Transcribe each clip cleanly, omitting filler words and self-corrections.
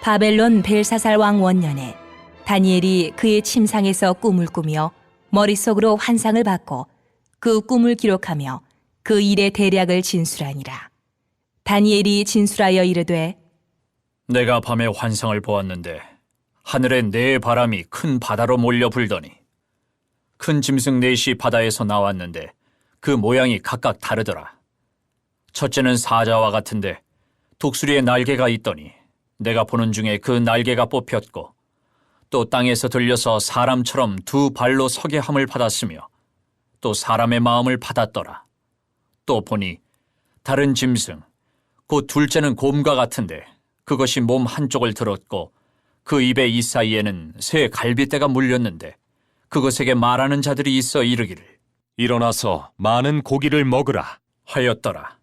바벨론 벨사살 왕 원년에 다니엘이 그의 침상에서 꿈을 꾸며 머릿속으로 환상을 받고 그 꿈을 기록하며 그 일의 대략을 진술하니라. 다니엘이 진술하여 이르되 내가 밤에 환상을 보았는데 하늘에 네 바람이 큰 바다로 몰려 불더니 큰 짐승 넷이 바다에서 나왔는데 그 모양이 각각 다르더라. 첫째는 사자와 같은데 독수리의 날개가 있더니 내가 보는 중에 그 날개가 뽑혔고 또 땅에서 들려서 사람처럼 두 발로 서게 함을 받았으며 또 사람의 마음을 받았더라. 또 보니 다른 짐승 곧 둘째는 곰과 같은데 그것이 몸 한쪽을 들었고 그 입의 이 사이에는 새 갈빗대가 물렸는데 그것에게 말하는 자들이 있어 이르기를 일어나서 많은 고기를 먹으라. 하였더라.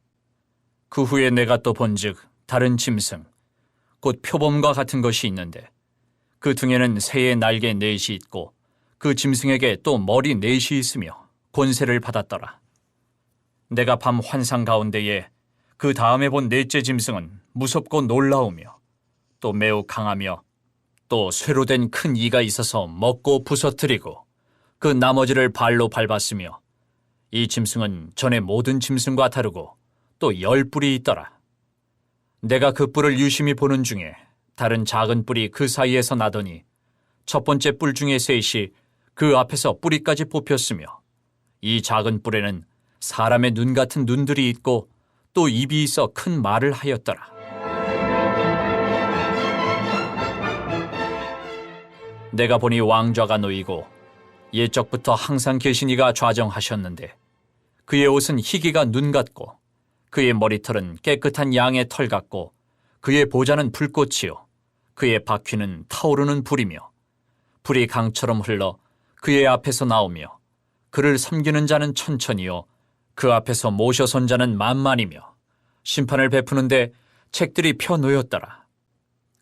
그 후에 내가 또 본즉 다른 짐승 곧 표범과 같은 것이 있는데 그 등에는 새의 날개 넷이 있고 그 짐승에게 또 머리 넷이 있으며 권세를 받았더라. 내가 밤 환상 가운데에 그 다음에 본 넷째 짐승은 무섭고 놀라우며 또 매우 강하며 또 쇠로 된 큰 이가 있어서 먹고 부서뜨리고 그 나머지를 발로 밟았으며 이 짐승은 전에 모든 짐승과 다르고 또 10뿔이 있더라. 내가 그 뿔을 유심히 보는 중에 다른 작은 뿔이 그 사이에서 나더니 첫 번째 뿔 중에 셋이 그 앞에서 뿌리까지 뽑혔으며 이 작은 뿔에는 사람의 눈 같은 눈들이 있고 또 입이 있어 큰 말을 하였더라. 내가 보니 왕좌가 놓이고 옛적부터 항상 계신 이가 좌정하셨는데 그의 옷은 희기가 눈 같고 그의 머리털은 깨끗한 양의 털 같고 그의 보좌는 불꽃이요 그의 바퀴는 타오르는 불이며 불이 강처럼 흘러 그의 앞에서 나오며 그를 섬기는 자는 천천히요 그 앞에서 모셔선 자는 만만이며 심판을 베푸는데 책들이 펴놓였더라.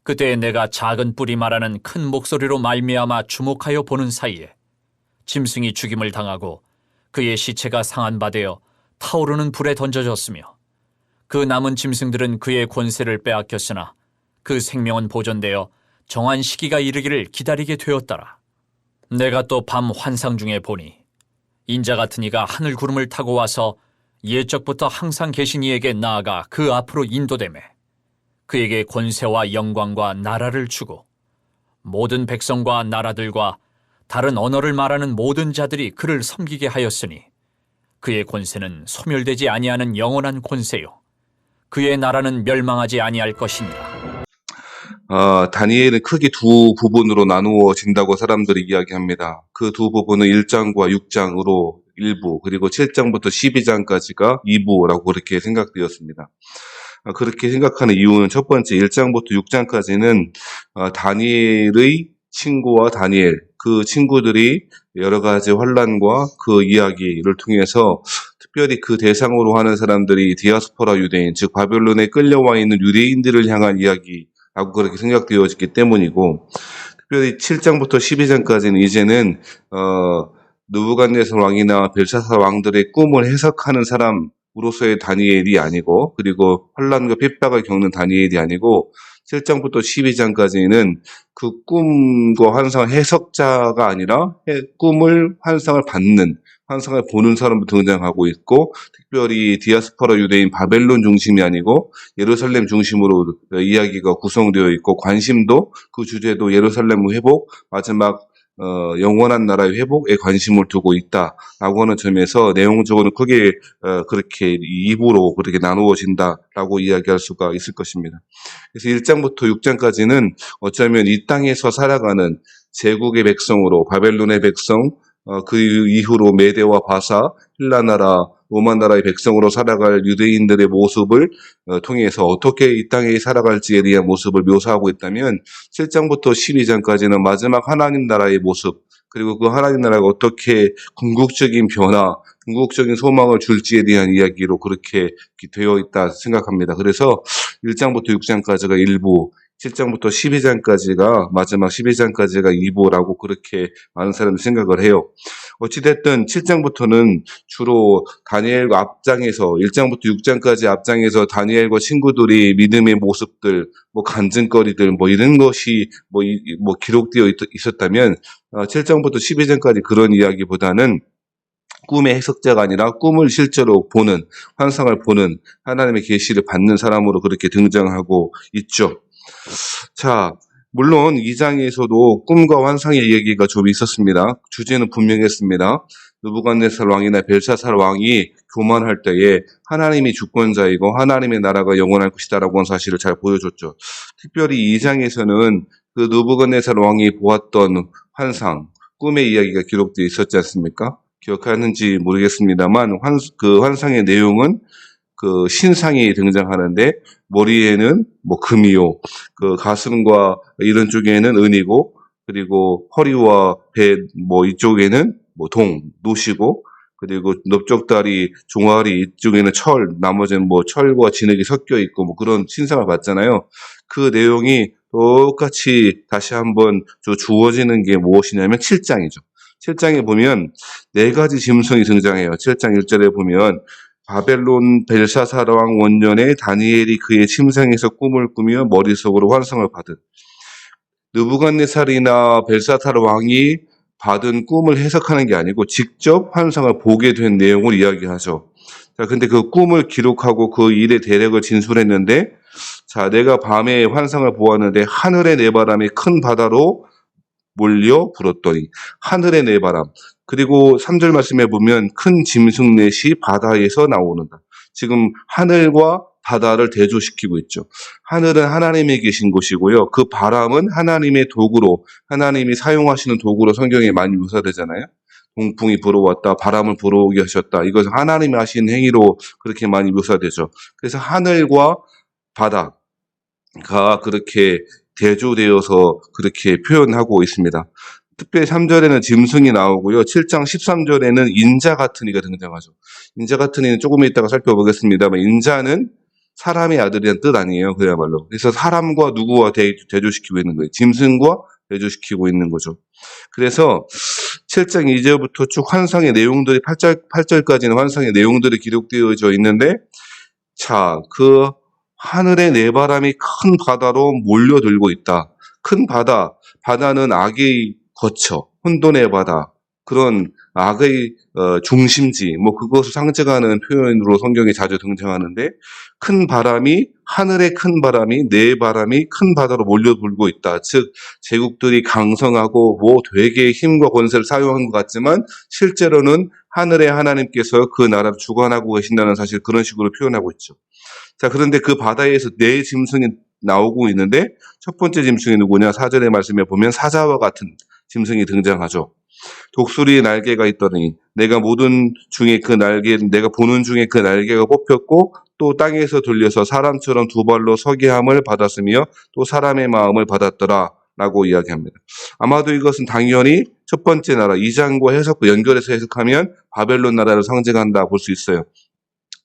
그때 내가 작은 뿔이 말하는 큰 목소리로 말미암아 주목하여 보는 사이에 짐승이 죽임을 당하고 그의 시체가 상한 바 되어 타오르는 불에 던져졌으며 그 남은 짐승들은 그의 권세를 빼앗겼으나 그 생명은 보존되어 정한 시기가 이르기를 기다리게 되었더라. 내가 또 밤 환상 중에 보니 인자 같은 이가 하늘 구름을 타고 와서 옛적부터 항상 계신 이에게 나아가 그 앞으로 인도되매 그에게 권세와 영광과 나라를 주고 모든 백성과 나라들과 다른 언어를 말하는 모든 자들이 그를 섬기게 하였으니 그의 권세는 소멸되지 아니하는 영원한 권세요 그의 나라는 멸망하지 아니할 것이니라. 다니엘은 크게 두 부분으로 나누어진다고 사람들이 이야기합니다. 그 두 부분은 1장과 6장으로 일부, 그리고 7장부터 12장까지가 2부라고 그렇게 생각되었습니다. 그렇게 생각하는 이유는 첫 번째, 1장부터 6장까지는 다니엘의 친구와 다니엘, 그 친구들이 여러 가지 환난과 그 이야기를 통해서 특별히 그 대상으로 하는 사람들이 디아스포라 유대인, 즉 바벨론에 끌려와 있는 유대인들을 향한 이야기라고 그렇게 생각되어졌기 때문이고, 특별히 7장부터 12장까지는 이제는 느부갓네살 왕이나 벨사살 왕들의 꿈을 해석하는 사람으로서의 다니엘이 아니고, 그리고 환난과 핍박을 겪는 다니엘이 아니고 7장부터 12장까지는 그 꿈과 환상의 해석자가 아니라 꿈을 환상을 받는, 환상을 보는 사람도 등장하고 있고, 특별히 디아스포라 유대인 바벨론 중심이 아니고 예루살렘 중심으로 이야기가 구성되어 있고, 관심도 그 주제도 예루살렘 회복, 마지막 영원한 나라의 회복에 관심을 두고 있다라고 하는 점에서 내용적으로 크게 그렇게 2부로 그렇게 나누어진다라고 이야기할 수가 있을 것입니다. 그래서 1장부터 6장까지는 어쩌면 이 땅에서 살아가는 제국의 백성으로, 바벨론의 백성, 그 이후로 메대와 바사, 힐라나라, 로마 나라의 백성으로 살아갈 유대인들의 모습을 통해서 어떻게 이 땅에 살아갈지에 대한 모습을 묘사하고 있다면, 7장부터 12장까지는 마지막 하나님 나라의 모습, 그리고 그 하나님 나라가 어떻게 궁극적인 변화, 궁극적인 소망을 줄지에 대한 이야기로 그렇게 되어 있다 생각합니다. 그래서 1장부터 6장까지가 일부, 7장부터 12장까지가 마지막 12장까지가 2부라고 그렇게 많은 사람들이 생각을 해요. 어찌됐든 7장부터는 주로 다니엘과 앞장에서 1장부터 6장까지 앞장에서 다니엘과 친구들이 믿음의 모습들, 뭐 간증거리들, 뭐 이런 것이 뭐 기록되어 있었다면 7장부터 12장까지 그런 이야기보다는 꿈의 해석자가 아니라 꿈을 실제로 보는, 환상을 보는, 하나님의 계시를 받는 사람으로 그렇게 등장하고 있죠. 자, 물론 2장에서도 꿈과 환상의 얘기가 좀 있었습니다. 주제는 분명했습니다. 느부갓네살 왕이나 벨사살 왕이 교만할 때에 하나님이 주권자이고 하나님의 나라가 영원할 것이다라고 하는 사실을 잘 보여줬죠. 특별히 2장에서는 그 느부갓네살 왕이 보았던 환상, 꿈의 이야기가 기록되어 있었지 않습니까? 기억하는지 모르겠습니다만 그 환상의 내용은 그 신상이 등장하는데 머리에는 뭐 금이요, 그 가슴과 이런 쪽에는 은이고, 그리고 허리와 배 뭐 이쪽에는 뭐 노시고, 그리고 넓적다리, 종아리 이쪽에는 철, 나머지는 뭐 철과 진흙이 섞여 있고 뭐 그런 신상을 봤잖아요. 그 내용이 똑같이 다시 한번 주어지는 게 무엇이냐면 7장이죠. 7장에 보면 4가지 짐승이 등장해요. 7장 1절에 보면 바벨론 벨사살 왕 원년에 다니엘이 그의 침상에서 꿈을 꾸며 머릿속으로 환상을 받은, 느부갓네살이나 벨사살 왕이 받은 꿈을 해석하는 게 아니고 직접 환상을 보게 된 내용을 이야기하죠. 자, 근데 그 꿈을 기록하고 그 일의 대략을 진술했는데, 자, 내가 밤에 환상을 보았는데 하늘의 내바람이 큰 바다로 몰려 불었더니, 하늘의 내바람. 그리고 3절 말씀에 보면 큰 짐승 넷이 바다에서 나오는다. 지금 하늘과 바다를 대조시키고 있죠. 하늘은 하나님이 계신 곳이고요. 그 바람은 하나님의 도구로, 하나님이 사용하시는 도구로 성경에 많이 묘사되잖아요. 동풍이 불어왔다, 바람을 불어오게 하셨다. 이것은 하나님이 하신 행위로 그렇게 많이 묘사되죠. 그래서 하늘과 바다가 그렇게 대조되어서 그렇게 표현하고 있습니다. 특별히 3절에는 짐승이 나오고요. 7장 13절에는 인자 같은 이가 등장하죠. 인자 같은 이는 조금 이따가 살펴보겠습니다만, 인자는 사람의 아들이라는 뜻 아니에요. 그야말로. 그래서 사람과 누구와 대조시키고 있는 거예요. 짐승과 대조시키고 있는 거죠. 그래서 7장 2절부터 쭉 환상의 내용들이 8절까지는 환상의 내용들이 기록되어져 있는데, 자, 그 하늘의 내바람이 큰 바다로 몰려들고 있다. 큰 바다는 악의 거처, 혼돈의 바다, 그런 악의 중심지, 뭐 그것을 상징하는 표현으로 성경에 자주 등장하는데, 큰 바람이, 하늘의 큰 바람이, 내 바람이 큰 바다로 몰려들고 있다. 즉 제국들이 강성하고 뭐 되게 힘과 권세를 사용한 것 같지만 실제로는 하늘의 하나님께서 그 나라를 주관하고 계신다는 사실, 그런 식으로 표현하고 있죠. 자, 그런데 그 바다에서 4 짐승이 나오고 있는데, 첫 번째 짐승이 누구냐? 4절의 말씀에 보면 사자와 같은 짐승이 등장하죠. 독수리의 날개가 있더니 내가 보는 중에 그 날개가 뽑혔고, 또 땅에서 돌려서 사람처럼 2발로 서게 함을 받았으며 또 사람의 마음을 받았더라 라고 이야기합니다. 아마도 이것은 당연히 첫 번째 나라 2장과 연결해서 해석하면 바벨론 나라를 상징한다 볼 수 있어요.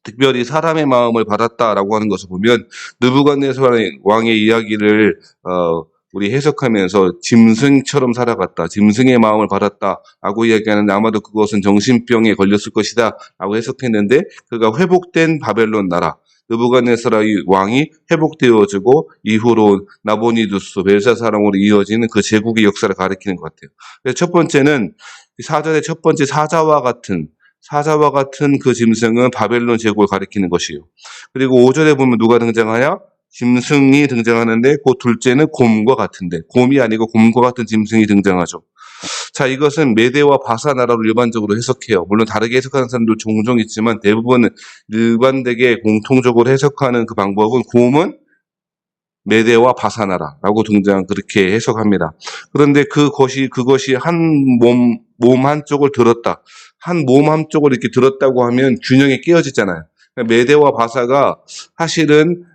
특별히 사람의 마음을 받았다라고 하는 것을 보면 느부갓네살 왕의 이야기를 우리 해석하면서 짐승처럼 살아갔다, 짐승의 마음을 받았다라고 이야기하는데, 아마도 그것은 정신병에 걸렸을 것이다 라고 해석했는데, 그가 회복된 바벨론 나라, 느부갓네살 왕이 회복되어지고 이후로 나보니두스, 벨사살 왕으로 이어지는 그 제국의 역사를 가리키는 것 같아요. 그래서 첫 번째는 4절의 첫 번째 사자와 같은 그 짐승은 바벨론 제국을 가리키는 것이에요. 그리고 5절에 보면 누가 등장하냐? 짐승이 등장하는데, 그 둘째는 곰과 같은데, 곰이 아니고 곰과 같은 짐승이 등장하죠. 자, 이것은 메대와 바사 나라로 일반적으로 해석해요. 물론 다르게 해석하는 사람도 종종 있지만 대부분 일반되게 공통적으로 해석하는 그 방법은 곰은 메대와 바사 나라라고 그렇게 해석합니다. 그런데 그것이 한 몸 한쪽을 들었다. 한 몸 한쪽을 이렇게 들었다고 하면 균형이 깨어지잖아요. 메대와 바사가 사실은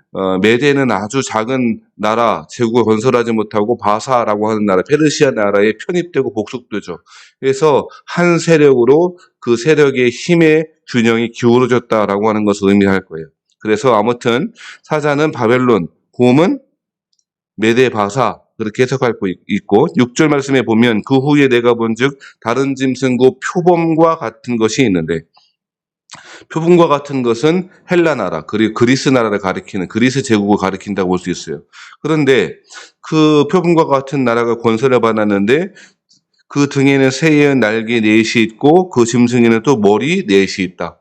메대는 아주 작은 나라, 제국을 건설하지 못하고 바사라고 하는 나라, 페르시아 나라에 편입되고 복속되죠. 그래서 한 세력으로 그 세력의 힘의 균형이 기울어졌다라고 하는 것을 의미할 거예요. 그래서 아무튼 사자는 바벨론, 곰은 메대바사 그렇게 해석할 수 있고 6절 말씀에 보면 그 후에 내가 본즉 다른 짐승 곧 표범과 같은 것이 있는데 표범과 같은 것은 헬라 나라 그리고 그리스 나라를 가리키는 그리스 제국을 가리킨다고 볼 수 있어요. 그런데 그 표범과 같은 나라가 권세를 받았는데 그 등에는 새의 날개 넷이 있고 그 짐승에는 또 머리 넷이 있다.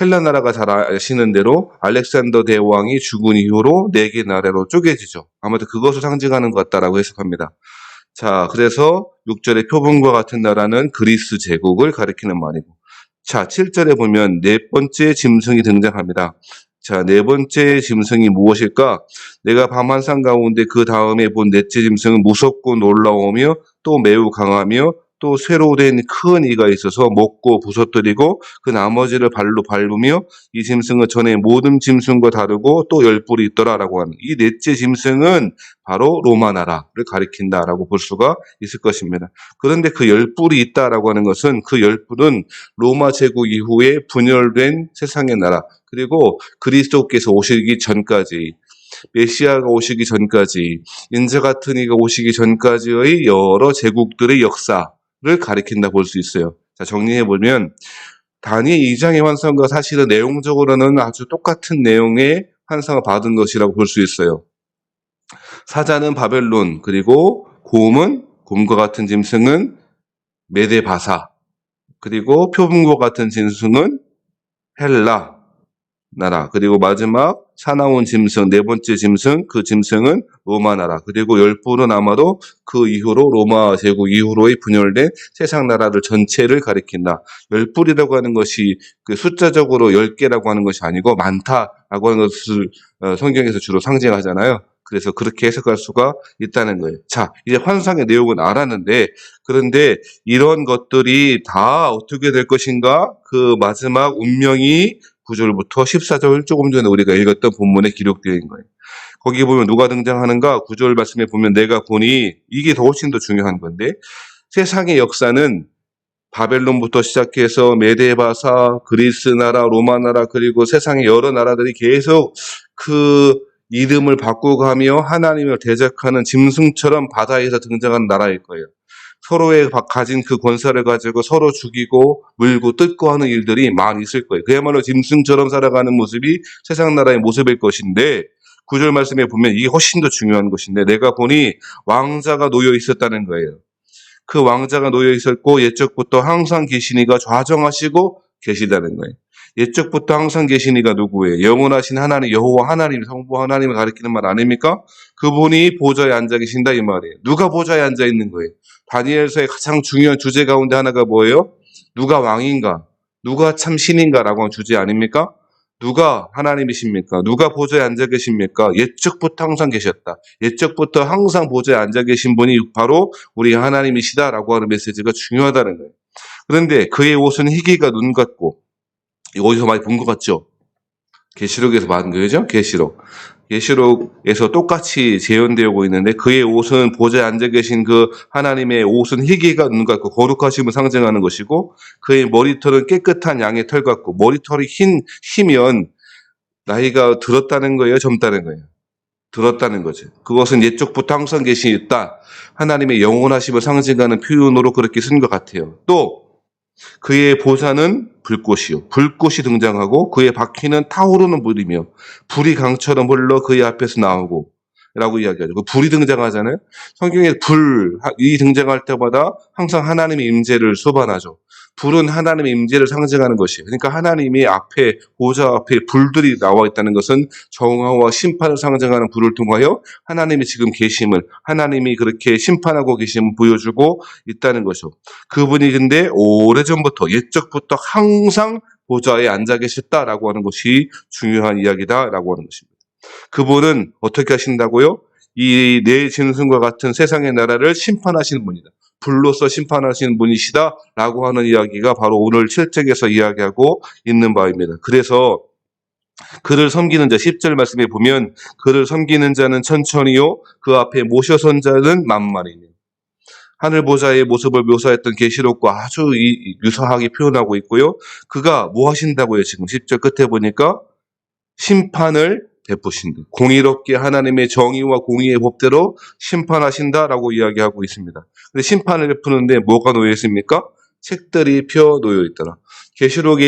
헬라 나라가 잘 아시는 대로 알렉산더 대왕이 죽은 이후로 4개 나라로 쪼개지죠. 아무튼 그것을 상징하는 것 같다라고 해석합니다. 자, 그래서 6절의 표범과 같은 나라는 그리스 제국을 가리키는 말이고, 자, 7절에 보면 네 번째 짐승이 등장합니다. 자, 네 번째 짐승이 무엇일까? 내가 밤한상 가운데 그 다음에 본 넷째 짐승은 무섭고 놀라우며 또 매우 강하며 또 쇠로 된 큰 이가 있어서 먹고 부서뜨리고 그 나머지를 발로 밟으며 이 짐승은 전에 모든 짐승과 다르고 또 10뿔이 있더라라고 하는 이 넷째 짐승은 바로 로마 나라를 가리킨다라고 볼 수가 있을 것입니다. 그런데 그 10뿔이 있다라고 하는 것은 그 10뿔은 로마 제국 이후에 분열된 세상의 나라 그리고 그리스도께서 오시기 전까지 메시아가 오시기 전까지 인자 같은 이가 오시기 전까지의 여러 제국들의 역사를 가리킨다 볼 수 있어요. 자, 정리해보면 다니엘 2장의 환상과 사실은 내용적으로는 아주 똑같은 내용의 환상을 받은 것이라고 볼 수 있어요. 사자는 바벨론 그리고 곰과 같은 짐승은 메데바사 그리고 표범과 같은 짐승은 헬라 나라 그리고 마지막 사나운 짐승 네 번째 짐승 그 짐승은 로마 나라 그리고 10뿔은 아마도 그 이후로 로마 제국 이후로의 분열된 세상 나라를 전체를 가리킨다. 10뿔이라고 하는 것이 그 숫자적으로 10개라고 하는 것이 아니고 많다라고 하는 것을 성경에서 주로 상징하잖아요. 그래서 그렇게 해석할 수가 있다는 거예요. 자, 이제 환상의 내용은 알았는데 그런데 이런 것들이 다 어떻게 될 것인가? 그 마지막 운명이 9절부터 14절 조금 전에 우리가 읽었던 본문에 기록되어 있는 거예요. 거기 보면 누가 등장하는가? 9절 말씀에 보면 내가 보니 이게 더 훨씬 더 중요한 건데 세상의 역사는 바벨론부터 시작해서 메데바사, 그리스 나라, 로마 나라 그리고 세상의 여러 나라들이 계속 그 이름을 바꾸가며 하나님을 대적하는 짐승처럼 바다에서 등장하는 나라일 거예요. 서로의 가진 그 권세를 가지고 서로 죽이고 물고 뜯고 하는 일들이 많이 있을 거예요. 그야말로 짐승처럼 살아가는 모습이 세상 나라의 모습일 것인데 9절 말씀에 보면 이게 훨씬 더 중요한 것인데 내가 보니 왕자가 놓여 있었다는 거예요. 그 왕자가 놓여 있었고 옛적부터 항상 계시니가 좌정하시고 계시다는 거예요. 옛적부터 항상 계시니가 누구예요? 영원하신 하나님, 여호와 하나님, 성부 하나님을 가리키는 말 아닙니까? 그분이 보좌에 앉아 계신다 이 말이에요. 누가 보좌에 앉아 있는 거예요? 다니엘서의 가장 중요한 주제 가운데 하나가 뭐예요? 누가 왕인가? 누가 참 신인가라고 하는 주제 아닙니까? 누가 하나님이십니까? 누가 보좌에 앉아 계십니까? 옛적부터 항상 계셨다. 옛적부터 항상 보좌에 앉아 계신 분이 바로 우리 하나님이시다라고 하는 메시지가 중요하다는 거예요. 그런데 그의 옷은 희기가 눈 같고 이거 어디서 많이 본 것 같죠? 계시록에서 받은 거죠? 계시록에서 똑같이 재현되고 있는데 그의 옷은 보좌에 앉아 계신 그 하나님의 옷은 희기가 눈 같고 거룩하심을 상징하는 것이고 그의 머리털은 깨끗한 양의 털 같고 머리털이 희면 나이가 들었다는 거예요? 젊다는 거예요? 들었다는 거죠. 그것은 옛적부터 항상 계시다. 하나님의 영원하심을 상징하는 표현으로 그렇게 쓴 것 같아요. 또 그의 보좌는 불꽃이요. 불꽃이 등장하고 그의 바퀴는 타오르는 불이며 불이 강처럼 흘러 그의 앞에서 나오고 라고 이야기하죠. 그 불이 등장하잖아요. 성경에 불이 등장할 때마다 항상 하나님의 임재를 소반하죠. 불은 하나님의 임재를 상징하는 것이에요. 그러니까 하나님이 앞에 보좌 앞에 불들이 나와 있다는 것은 정화와 심판을 상징하는 불을 통하여 하나님이 지금 계심을 하나님이 그렇게 심판하고 계심을 보여주고 있다는 것이죠. 그분이 근데 오래전부터 옛적부터 항상 보좌에 앉아 계셨다라고 하는 것이 중요한 이야기다라고 하는 것입니다. 그분은 어떻게 하신다고요? 이 네 짐승과 같은 세상의 나라를 심판하시는 분이다. 불로서 심판하시는 분이시다라고 하는 이야기가 바로 오늘 7장에서 이야기하고 있는 바입니다. 그래서 그를 섬기는 자 10절 말씀에 보면 그를 섬기는 자는 천천히요 그 앞에 모셔선 자는 만만이며 하늘 보좌의 모습을 묘사했던 계시록과 아주 유사하게 표현하고 있고요. 그가 뭐 하신다고요? 지금 10절 끝에 보니까 심판을 베푸신다. 공의롭게 하나님의 정의와 공의의 법대로 심판하신다라고 이야기하고 있습니다. 근데 심판을 베푸는데 뭐가 놓여 있습니까? 책들이 펴 놓여 있더라. 계시록에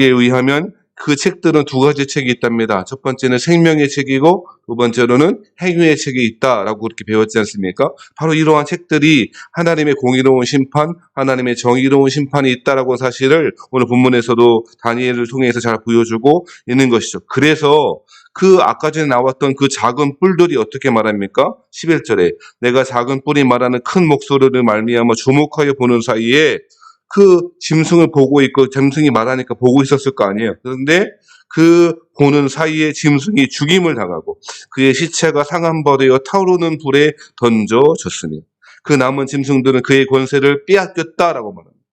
의하면 그 책들은 두 가지 책이 있답니다. 첫 번째는 생명의 책이고 두 번째로는 행위의 책이 있다라고 그렇게 배웠지 않습니까? 바로 이러한 책들이 하나님의 공의로운 심판, 하나님의 정의로운 심판이 있다라고 사실을 오늘 본문에서도 다니엘을 통해서 잘 보여주고 있는 것이죠. 그래서 그 아까 전에 나왔던 그 작은 뿔들이 어떻게 말합니까? 11절에 내가 작은 뿔이 말하는 큰 목소리를 말미암아 주목하여 보는 사이에 그 짐승을 보고 있고 짐승이 말하니까 보고 있었을 거 아니에요. 그런데 그 보는 사이에 짐승이 죽임을 당하고 그의 시체가 상한벌되어 타오르는 불에 던져졌으니 그 남은 짐승들은 그의 권세를 빼앗겼다라고 말합니다.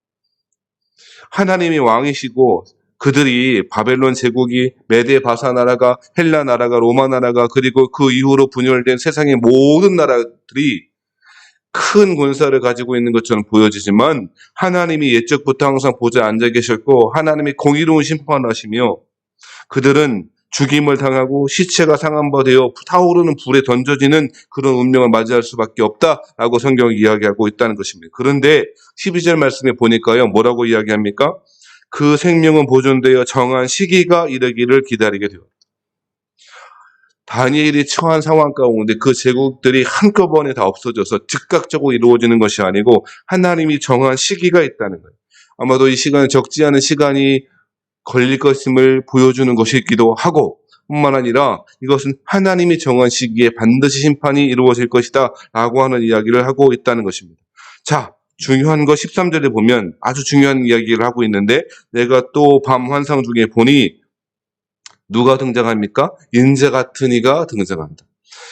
하나님이 왕이시고 그들이 바벨론 제국이 메데 바사 나라가 헬라 나라가 로마 나라가 그리고 그 이후로 분열된 세상의 모든 나라들이 큰 권세를 가지고 있는 것처럼 보여지지만 하나님이 옛적부터 항상 보좌에 앉아 계셨고 하나님이 공의로운 심판을 하시며 그들은 죽임을 당하고 시체가 상한 바 되어 타오르는 불에 던져지는 그런 운명을 맞이할 수밖에 없다라고 성경이 이야기하고 있다는 것입니다. 그런데 12절 말씀에 보니까요. 뭐라고 이야기합니까? 그 생명은 보존되어 정한 시기가 이르기를 기다리게 되었다. 다니엘이 처한 상황 가운데 그 제국들이 한꺼번에 다 없어져서 즉각적으로 이루어지는 것이 아니고 하나님이 정한 시기가 있다는 거예요. 아마도 이 시간은 적지 않은 시간이 걸릴 것임을 보여주는 것이기도 하고 뿐만 아니라 이것은 하나님이 정한 시기에 반드시 심판이 이루어질 것이다 라고 하는 이야기를 하고 있다는 것입니다. 자, 중요한 거 13절에 보면 아주 중요한 이야기를 하고 있는데 내가 또 밤 환상 중에 보니 누가 등장합니까? 인자 같은 이가 등장한다.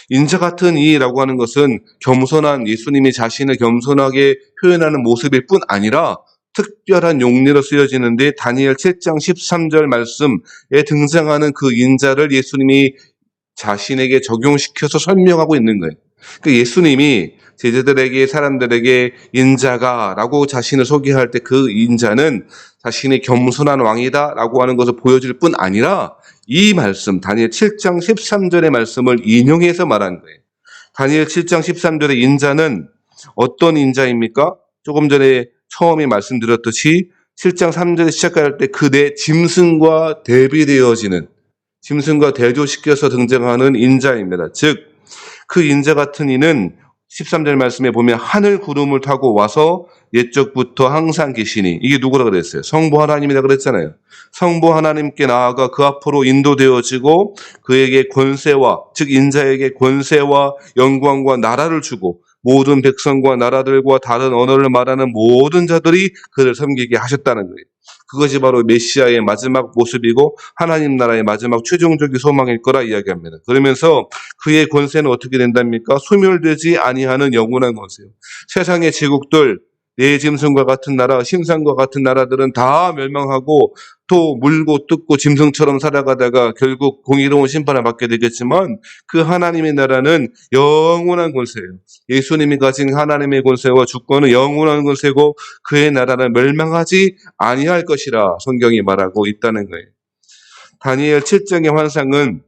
인자 같은 이라고 하는 것은 겸손한 예수님이 자신을 겸손하게 표현하는 모습일 뿐 아니라 특별한 용례로 쓰여지는데 다니엘 7장 13절 말씀에 등장하는 그 인자를 예수님이 자신에게 적용시켜서 설명하고 있는 거예요. 그 예수님이 제자들에게 사람들에게 인자가라고 자신을 소개할 때 그 인자는 자신이 겸손한 왕이다라고 하는 것을 보여줄 뿐 아니라 이 말씀 다니엘 7장 13절의 말씀을 인용해서 말한 거예요. 다니엘 7장 13절의 인자는 어떤 인자입니까? 조금 전에 처음에 말씀드렸듯이 7장 3절에 시작할 때 그대 짐승과 대비되어지는 짐승과 대조시켜서 등장하는 인자입니다. 즉 그 인자 같은 이는 13절 말씀에 보면 하늘 구름을 타고 와서 옛적부터 항상 계시니 이게 누구라 그랬어요? 성부 하나님이라 그랬잖아요. 성부 하나님께 나아가 그 앞으로 인도되어지고 그에게 권세와 즉 인자에게 권세와 영광과 나라를 주고 모든 백성과 나라들과 다른 언어를 말하는 모든 자들이 그를 섬기게 하셨다는 거예요. 그것이 바로 메시아의 마지막 모습이고 하나님 나라의 마지막 최종적인 소망일 거라 이야기합니다. 그러면서 그의 권세는 어떻게 된답니까? 소멸되지 아니하는 영원한 권세요. 세상의 제국들, 내 짐승과 같은 나라, 신상과 같은 나라들은 다 멸망하고 또 물고 뜯고 짐승처럼 살아가다가 결국 공의로운 심판을 받게 되겠지만 그 하나님의 나라는 영원한 권세예요. 예수님이 가진 하나님의 권세와 주권은 영원한 권세고 그의 나라는 멸망하지 아니할 것이라 성경이 말하고 있다는 거예요. 다니엘 7장의 환상은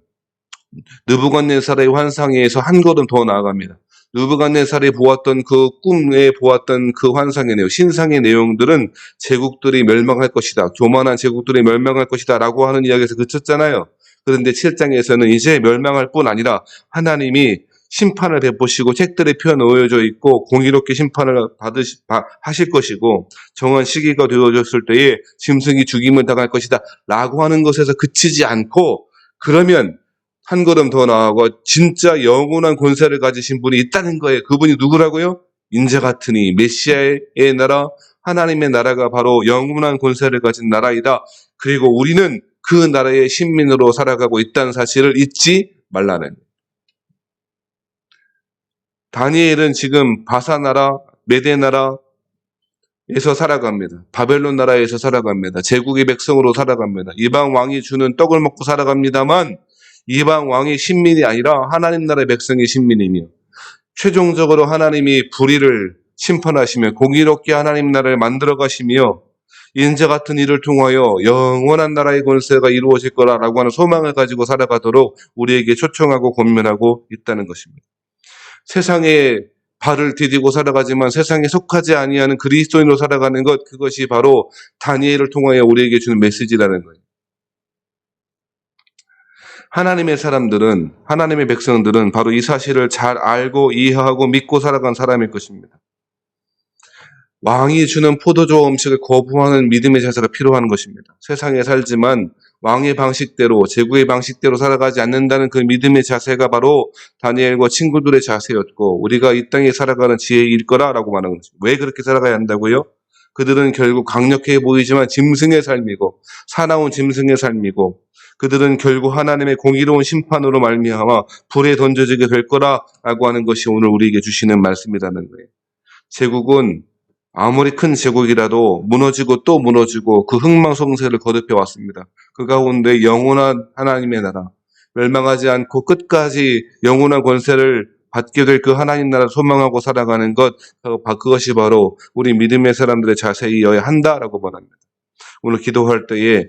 느부갓네살의 환상에서 한 걸음 더 나아갑니다. 느부갓네살이 보았던 그 꿈에 보았던 그 환상의 내용, 신상의 내용들은 제국들이 멸망할 것이다. 교만한 제국들이 멸망할 것이다. 라고 하는 이야기에서 그쳤잖아요. 그런데 7장에서는 이제 멸망할 뿐 아니라 하나님이 심판을 베푸시고 책들에 펴놓여져 있고 공의롭게 심판을 하실 것이고 정한 시기가 되어졌을 때에 짐승이 죽임을 당할 것이다. 라고 하는 것에서 그치지 않고 그러면 한 걸음 더 나아가 진짜 영원한 권세를 가지신 분이 있다는 거예요. 그분이 누구라고요? 인자 같으니 메시아의 나라, 하나님의 나라가 바로 영원한 권세를 가진 나라이다. 그리고 우리는 그 나라의 신민으로 살아가고 있다는 사실을 잊지 말라는. 다니엘은 지금 바사 나라, 메데 나라에서 살아갑니다. 바벨론 나라에서 살아갑니다. 제국의 백성으로 살아갑니다. 이방 왕이 주는 떡을 먹고 살아갑니다만 이방 왕이 신민이 아니라 하나님 나라의 백성이 신민이며 최종적으로 하나님이 불의를 심판하시며 공의롭게 하나님 나라를 만들어 가시며 인자 같은 일을 통하여 영원한 나라의 권세가 이루어질 거라라고 하는 소망을 가지고 살아가도록 우리에게 초청하고 권면하고 있다는 것입니다. 세상에 발을 디디고 살아가지만 세상에 속하지 아니하는 그리스도인으로 살아가는 것, 그것이 바로 다니엘을 통하여 우리에게 주는 메시지라는 거예요. 하나님의 사람들은, 하나님의 백성들은 바로 이 사실을 잘 알고 이해하고 믿고 살아간 사람일 것입니다. 왕이 주는 포도주 음식을 거부하는 믿음의 자세가 필요한 것입니다. 세상에 살지만 왕의 방식대로, 제국의 방식대로 살아가지 않는다는 그 믿음의 자세가 바로 다니엘과 친구들의 자세였고, 우리가 이 땅에 살아가는 지혜일 거라라고 말하는 것입니다. 왜 그렇게 살아가야 한다고요? 그들은 결국 강력해 보이지만 짐승의 삶이고, 사나운 짐승의 삶이고, 그들은 결국 하나님의 공의로운 심판으로 말미암아 불에 던져지게 될 거라라고 하는 것이 오늘 우리에게 주시는 말씀이라는 거예요. 제국은 아무리 큰 제국이라도 무너지고 또 무너지고 그 흥망성쇠를 거듭해 왔습니다. 그 가운데 영원한 하나님의 나라, 멸망하지 않고 끝까지 영원한 권세를 받게 될 그 하나님 나라를 소망하고 살아가는 것, 그것이 바로 우리 믿음의 사람들의 자세이어야 한다라고 말합니다. 오늘 기도할 때에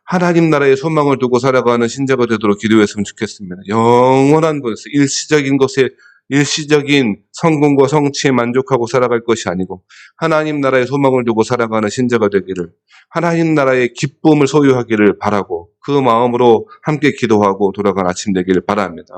하나님 나라의 소망을 두고 살아가는 신자가 되도록 기도했으면 좋겠습니다. 영원한 권세, 일시적인 성공과 성취에 만족하고 살아갈 것이 아니고 하나님 나라의 소망을 두고 살아가는 신자가 되기를, 하나님 나라의 기쁨을 소유하기를 바라고 그 마음으로 함께 기도하고 돌아간 아침 되기를 바랍니다.